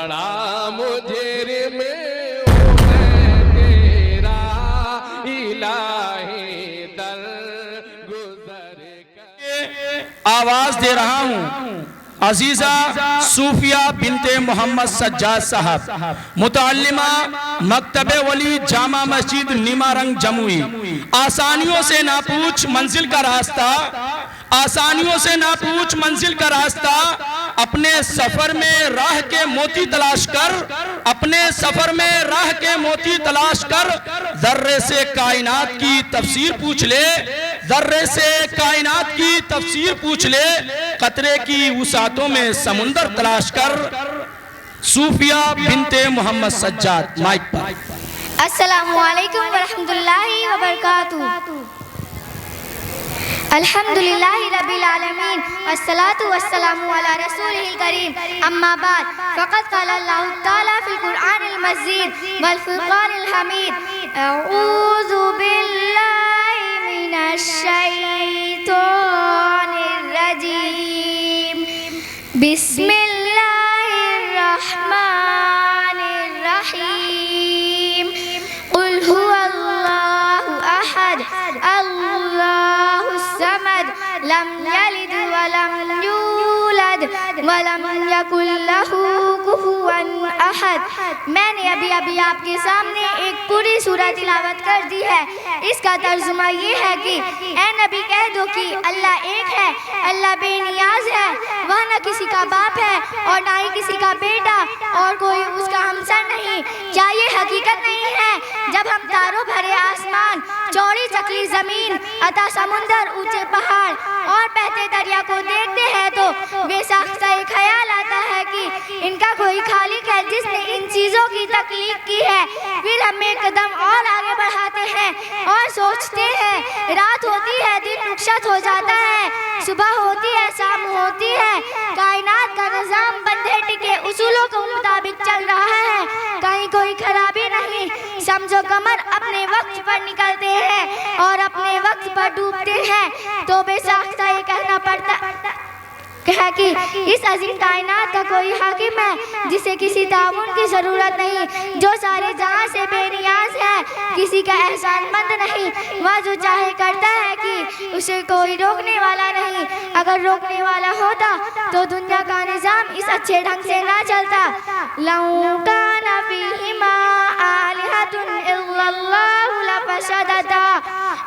बड़ा मुजरिम हूँ मैं तेरा इलाही दर गुजर कर। आवाज दे रहा हूँ अजीजा सूफिया बिनते मोहम्मद सज्जाद साहब, मुतअल्लिमा मकतबे वली जामा मस्जिद निमारंग जमुई। आसानियों से ना पूछ मंजिल का रास्ता, आसानियों से ना पूछ मंजिल का रास्ता, अपने सफर में राह के मोती तलाश कर, अपने सफर में राह के मोती तलाश कर। जर्रे से कायनात की तफसीर पूछ ले, जर्रे से कायनात की तफसीर पूछ ले, कतरे की वुसातों में समुंदर तलाश कर। सूफिया बिनते मोहम्मद सज्जाद, माइक पर। अस्सलामु अलैकुम वरहमतुल्लाहि वबरकातुहू। अल्हम्दुलिल्लाहि रब्बिल आलमीन, अस्सलातु वस्सलामु अला रसूलिल करीम, अम्मा बाद, फ़क़द क़ाल अल्लाहु तआला फ़िल क़ुरआनिल मजीद वल फ़ुरक़ानिल हमीद, अऊज़ु बिल्लाहि मिनश शैतानिर रजीम, बिस्मिल्लाहिर रहमानिर रहीम, क़ुल हुवल्लाहु अहद, अल्लाहुस समद, लम यलिद वलम यूलद वलम यकुल लहू कुफुवन अहद। मैंने अभी आपके सामने एक पूरी सूरह तिलावत कर दी है। इसका तर्जुमा ये है कि ए नबी कह दो कि अल्लाह एक है, अल्लाह बेनियाज है, वह न किसी का बाप है और ना ही किसी का बेटा और कोई उसका हमसर नहीं। क्या ये हकीकत नहीं है जब हम तारों भरे आसमान, चौड़ी चकली जमीन अता समुंदर, ऊंचे पहाड़ और बहते दरिया को देखते हैं तो बेसाख्ता एक ख्याल आता है कि इनका कोई खालिक है जिसने इन चीज़ों की तख्लीक की है। फिर हम एक कदम और आगे बढ़ाते हैं और सोचते हैं, रात होती है, दिन रुखसत हो जाता है, सुबह होती है, शाम होती है, कायनात का निज़ाम बंधे टिके उसूलों के मुताबिक चल रहा है, कहीं कोई खराबी नहीं। समझो कमर अपने वक्त पर निकलते हैं और अपने वक्त पर डूबते हैं, तो बेसाख्ता ये कहना पड़ता है कि इस अजीम कायनात का कोई हाकिम है जिसे किसी ताउन की ज़रूरत नहीं, जो सारे जहां से बेनियाज है, किसी का एहसानमंद नहीं। वह जो चाहे करता है कि उसे कोई रोकने वाला नहीं। अगर रोकने वाला होता तो दुनिया का निज़ाम इस अच्छे ढंग से ना चलता। लौ काना फ़ीहिमा आलिहतुन इल्लल्लाहु लफ़सदता,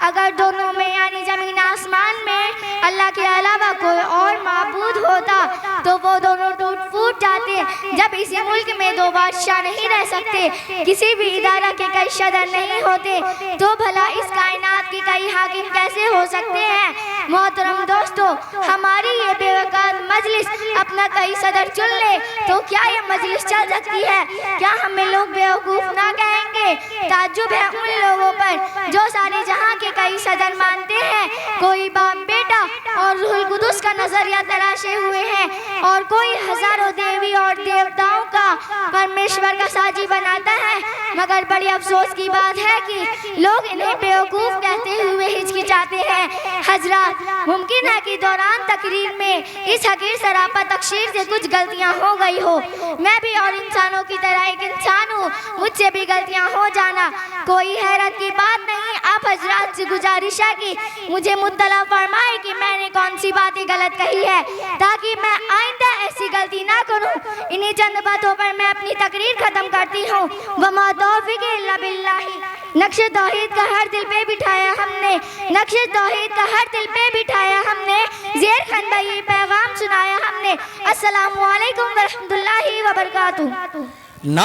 अगर दोनों में यानी ज़मीन आसमान में अल्लाह के अलावा कोई और माबूद होता तो वो दोनों टूट फूट जाते। जब इसी मुल्क में दो बादशाह नहीं रह सकते, किसी भी इदारा के कई सदर नहीं होते, तो भला इस कायनात के कई हाकिम कैसे हो सकते हैं। मोहतरम दोस्तों, हमारी ये बेवकात मजलिस अपना कई सदर चुन ले तो क्या ये मजलिस चल सकती है? क्या हमें लोग बेवकूफ़ ना कहेंगे? ताज्जुब है उन लोगों पर जो सारे जहां के कई सदर मानते हैं, कोई बाप बेटा और रूहुल कुदुस का नजरिया तराशे हुए हैं और कोई हजारों देवी और देवताओं का परमेश्वर का साजी बनाता है। मगर बड़ी अफसोस की बात है कि लोग इन्हें बेवकूफ़ कहते हुए हिचकिचाते हैं। हजरात, मुमकिन है कि दौरान तकरीर में इस हकीर सरापा तकशीर से कुछ गलतियां हो गई हो। मैं भी और इंसानों की तरह एक इंसान हूँ, मुझसे भी गलतियां हो जाना कोई हैरत की बात नहीं। आप हजरात से गुजारिश है कि मुझे मुत्तला फरमाए कि मैंने कौन सी बातें गलत कही है, ताकि मैं आइंदा ऐसी गलती ना करूं। इन्हीं चंद बातों पर मैं अपनी तकरीर खत्म करती हूँ। वमा तौफीक इल्ला बिल्लाही। नक्शे तौहीद का हर दिल पे बिठाया हमने, नक्शे तौहीद का हर दिल पे बिठाया हमने, ज़ेर खंदा ये पैगाम सुनाया हमने। अस्सलामु अलैकुम वरहमतुल्लाहि वबरकातुहू।